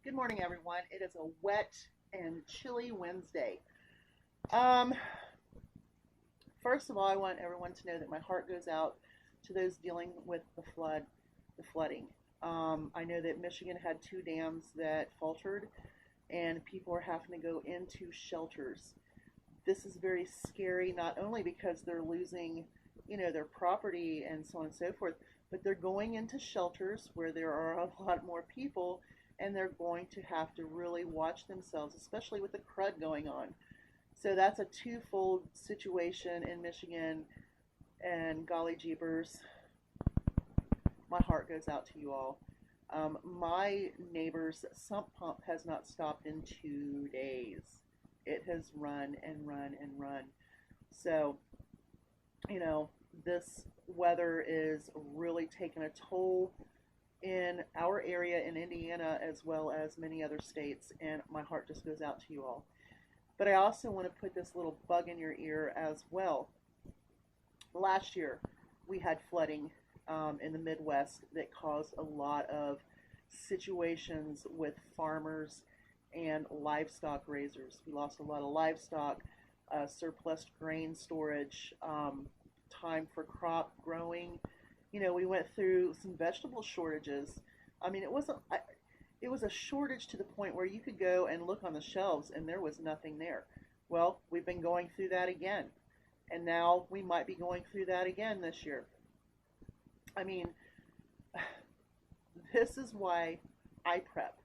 Good morning, everyone. It is a wet and chilly Wednesday. Um, First of all, I want everyone to know that my heart goes out to those dealing with the flooding. I know that Michigan had two dams that faltered, and people are having to go into shelters. This is very scary, not only because they're losing, their property and so on and so forth, but they're going into shelters where there are a lot more people, and they're going to have to really watch themselves, especially with the crud going on. So that's a twofold situation in Michigan, and golly jeepers, my heart goes out to you all. My neighbor's sump pump has not stopped in 2 days. It has run and run and run. So, you know, this weather is really taking a toll in our area in Indiana as well as many other states, and my heart just goes out to you all. But I also want to put this little bug in your ear as well. Last year, we had flooding in the Midwest that caused a lot of situations with farmers and livestock raisers. We lost a lot of livestock, surplus grain storage, time for crop growing. We went through some vegetable shortages. I mean, it was a shortage to the point where you could go and look on the shelves and there was nothing there. Well, we've been going through that again, and now we might be going through that again this year. I mean, this is why I prep.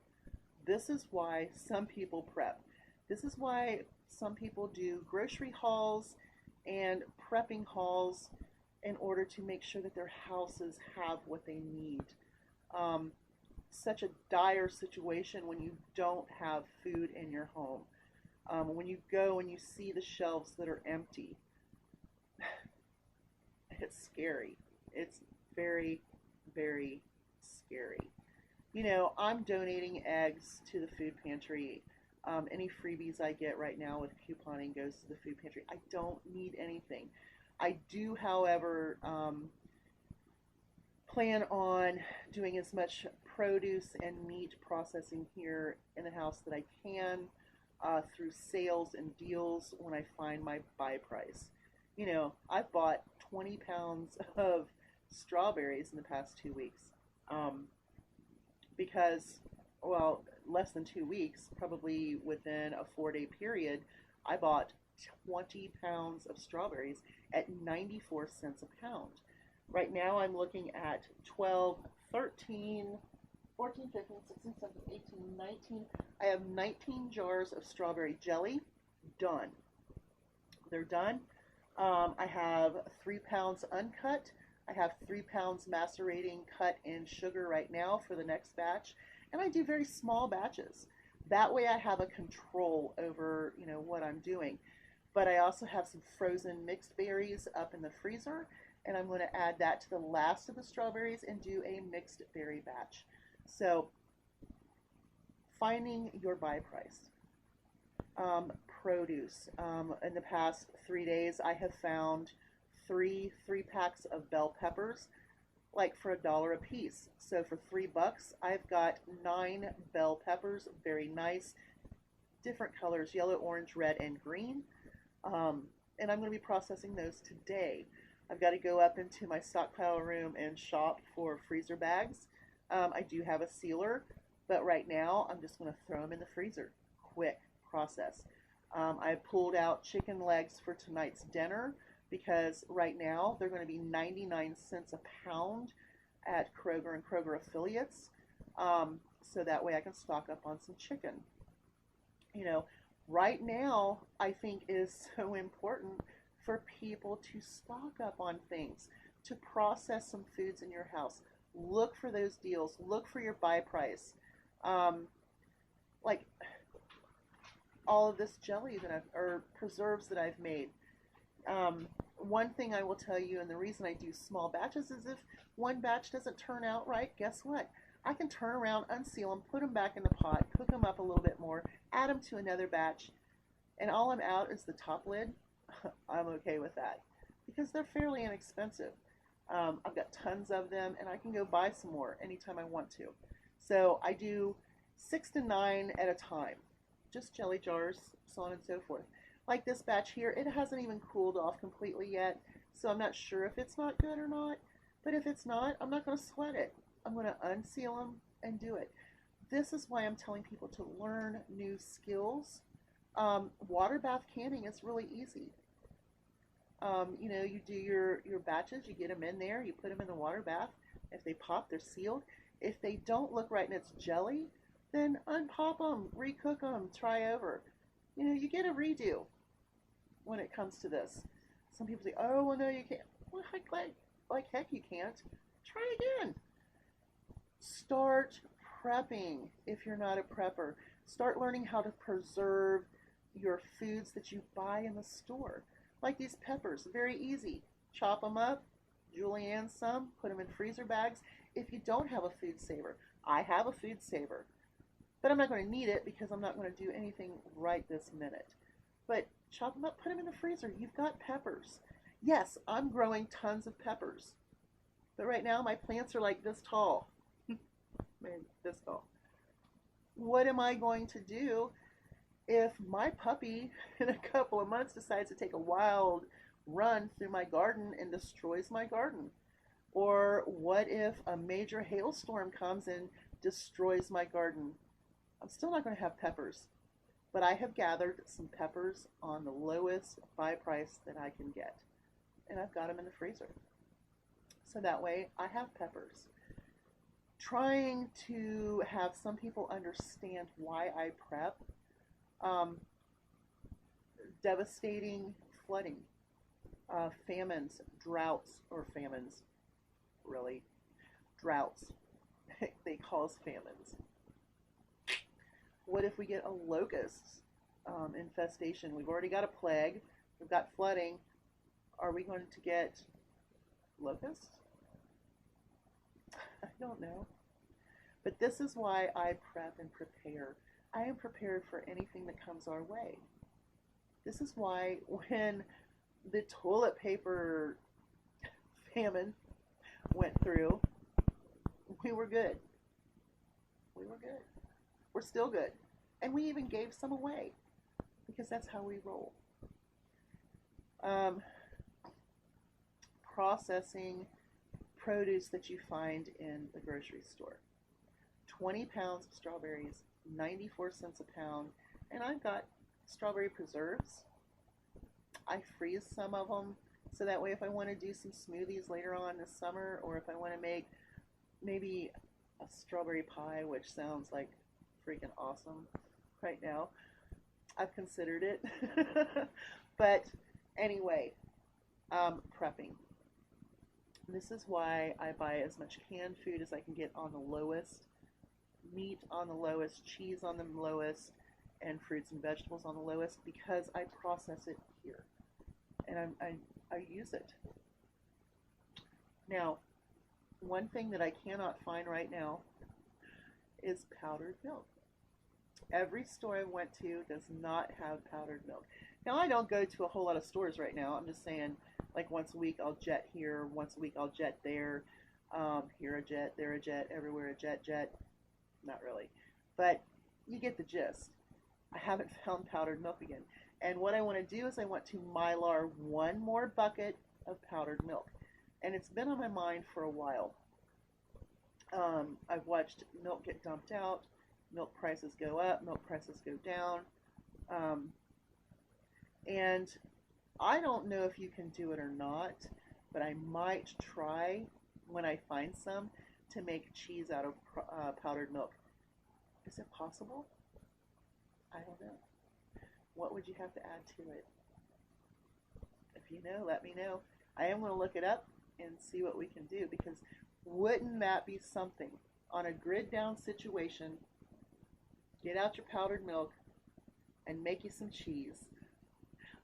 This is why some people prep. This is why some people do grocery hauls and prepping hauls in order to make sure that their houses have what they need. Um, Such a dire situation when you don't have food in your home. When you go and you see the shelves that are empty, it's scary. It's very, very scary. I'm donating eggs to the food pantry. Any freebies I get right now with couponing goes to the food pantry. I don't need anything. I do, however, plan on doing as much produce and meat processing here in the house that I can through sales and deals when I find my buy price. I've bought 20 pounds of strawberries in the past 2 weeks um, because, well, less than 2 weeks, probably within a 4-day period, I bought 20 pounds of strawberries at 94 cents a pound. Right now I'm looking at 12, 13, 14, 15, 16, 17, 18, 19. I have 19 jars of strawberry jelly done. They're done. I have 3 pounds uncut. I have 3 pounds macerating cut in sugar right now for the next batch. And I do very small batches. That way I have a control over, what I'm doing. But I also have some frozen mixed berries up in the freezer, and I'm going to add that to the last of the strawberries and do a mixed berry batch. So, finding your buy price. Produce. In the past 3 days, I have found three packs of bell peppers, like for $1 a piece. So for $3, I've got 9 bell peppers, very nice, different colors: yellow, orange, red, and green. Um, and I'm going to be processing those today. I've got to go up into my stockpile room and shop for freezer bags. I do have a sealer, but right now I'm just going to throw them in the freezer. Quick process. I pulled out chicken legs for tonight's dinner because right now they're going to be 99 cents a pound at Kroger and Kroger affiliates. So that way I can stock up on some chicken. You know, right now I think is so important for people to stock up on things, to process some foods in your house. Look for those deals. Look for your buy price. Um, like all of this jelly that or preserves that I've made. One thing I will tell you, and the reason I do small batches is if one batch doesn't turn out right, guess what? I can turn around, unseal them, put them back in the pot, cook them up a little bit more, add them to another batch, and all I'm out is the top lid. I'm okay with that because they're fairly inexpensive. I've got tons of them, and I can go buy some more anytime I want to. So I do 6 to 9 at a time. Just jelly jars, so on and so forth. Like this batch here, it hasn't even cooled off completely yet, so I'm not sure if it's not good or not. But if it's not, I'm not going to sweat it. I'm going to unseal them and do it. This is why I'm telling people to learn new skills. Water bath canning is really easy. You do your batches, you get them in there, you put them in the water bath. If they pop, they're sealed. If they don't look right and it's jelly, then unpop them, recook them, try over. You get a redo when it comes to this. Some people say, oh, well, no, you can't. Well, like heck you can't. Try again. Start prepping if you're not a prepper. Start learning how to preserve your foods that you buy in the store. Like these peppers, very easy. Chop them up, julienne some, put them in freezer bags. If you don't have a food saver, I have a food saver. But I'm not going to need it because I'm not going to do anything right this minute. But chop them up, put them in the freezer. You've got peppers. Yes, I'm growing tons of peppers. But right now my plants are like this tall. Man, this tall. What am I going to do if my puppy in a couple of months decides to take a wild run through my garden and destroys my garden? Or what if a major hailstorm comes and destroys my garden? I'm still not going to have peppers, but I have gathered some peppers on the lowest buy price that I can get, and I've got them in the freezer. So that way I have peppers. Trying to have some people understand why I prep. Devastating flooding, famines, droughts, or famines, really, droughts. They cause famines. What if we get a locust infestation? We've already got a plague. We've got flooding. Are we going to get locusts? I don't know. But this is why I prep and prepare. I am prepared for anything that comes our way. This is why when the toilet paper famine went through, we were good. We were good. We're still good. And we even gave some away because that's how we roll. Processing produce that you find in the grocery store. 20 pounds of strawberries, 94 cents a pound, and I've got strawberry preserves. I freeze some of them so that way if I want to do some smoothies later on this summer, or if I want to make maybe a strawberry pie, which sounds like freaking awesome right now, I've considered it. But anyway, prepping. This is why I buy as much canned food as I can get on the lowest, meat on the lowest, cheese on the lowest, and fruits and vegetables on the lowest, because I process it here and I use it. Now, one thing that I cannot find right now is powdered milk. Every store I went to does not have powdered milk. Now, I don't go to a whole lot of stores right now. I'm just saying, like once a week I'll jet here, once a week I'll jet there, here a jet, there a jet, everywhere a jet. Not really, but you get the gist. I haven't found powdered milk again. And what I want to do is I want to Mylar one more bucket of powdered milk. And it's been on my mind for a while. I've watched milk get dumped out, milk prices go up, milk prices go down. And I don't know if you can do it or not, but I might try, when I find some, to make cheese out of powdered milk. Is it possible? I don't know. What would you have to add to it? If you know, let me know. I am going to look it up and see what we can do, because wouldn't that be something? On a grid down situation, get out your powdered milk and make you some cheese.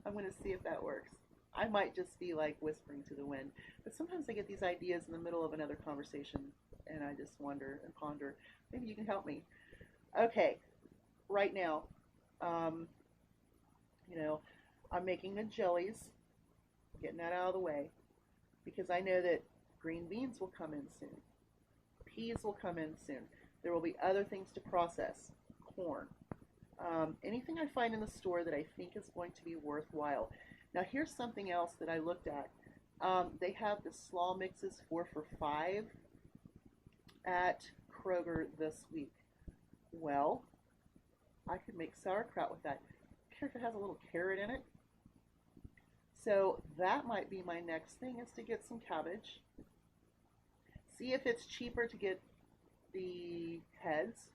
I'm going to see if that works. I might just be like whispering to the wind, but sometimes I get these ideas in the middle of another conversation and I just wonder and ponder. Maybe you can help me. Okay, right now, I'm making the jellies, getting that out of the way, because I know that green beans will come in soon. Peas will come in soon. There will be other things to process, corn. Anything I find in the store that I think is going to be worthwhile. Now here's something else that I looked at. They have the slaw mixes 4 for $5 at Kroger this week. Well, I could make sauerkraut with that. I don't care if it has a little carrot in it. So that might be my next thing, is to get some cabbage. See if it's cheaper to get the heads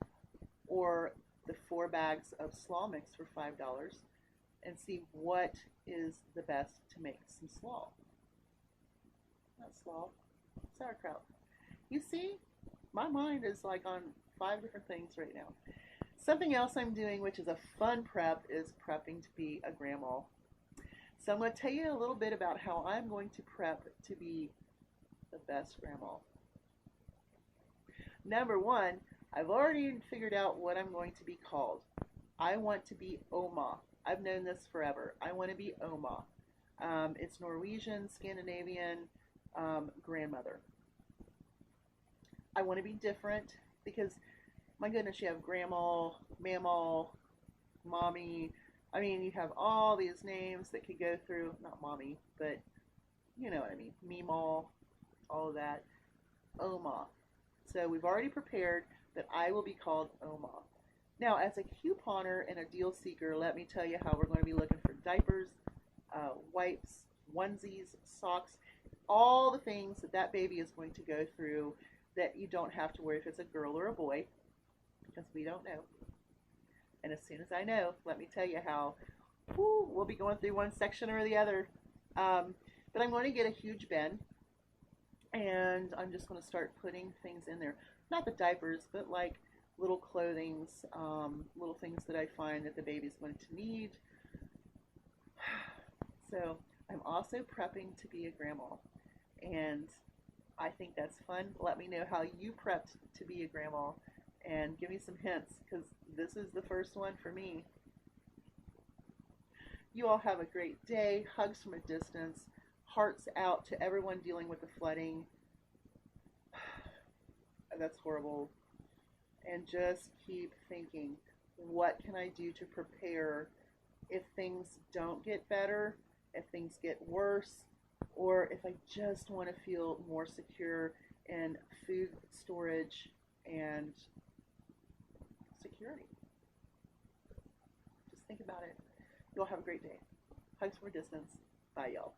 or the 4 bags of slaw mix for $5, and see what is the best to make some slaw. Not slaw, sauerkraut. You see, my mind is like on 5 different things right now. Something else I'm doing, which is a fun prep, is prepping to be a grandma. So I'm going to tell you a little bit about how I'm going to prep to be the best grandma. Number one, I've already figured out what I'm going to be called. I want to be Oma. I've known this forever. I want to be Oma. It's Norwegian, Scandinavian, grandmother. I want to be different because, my goodness, you have grandma, mamaw, mommy. I mean, you have all these names that could go through, not mommy, but you know what I mean, meemaw, all of that. Oma. So we've already prepared that I will be called Oma. Now, as a couponer and a deal seeker, let me tell you how we're going to be looking for diapers, wipes, onesies, socks, all the things that that baby is going to go through that you don't have to worry if it's a girl or a boy, because we don't know. And as soon as I know, let me tell you how we'll be going through one section or the other. But I'm going to get a huge bin, and I'm just going to start putting things in there. Not the diapers, but like little clothings, little things that I find that the baby's going to need. So I'm also prepping to be a grandma, and I think that's fun. Let me know how you prepped to be a grandma, and give me some hints, because this is the first one for me. You all have a great day. Hugs from a distance. Hearts out to everyone dealing with the flooding. That's horrible. And just keep thinking, what can I do to prepare if things don't get better, if things get worse, or if I just want to feel more secure in food storage and security. Just think about it. You all have a great day. Hugs from a distance. Bye, y'all.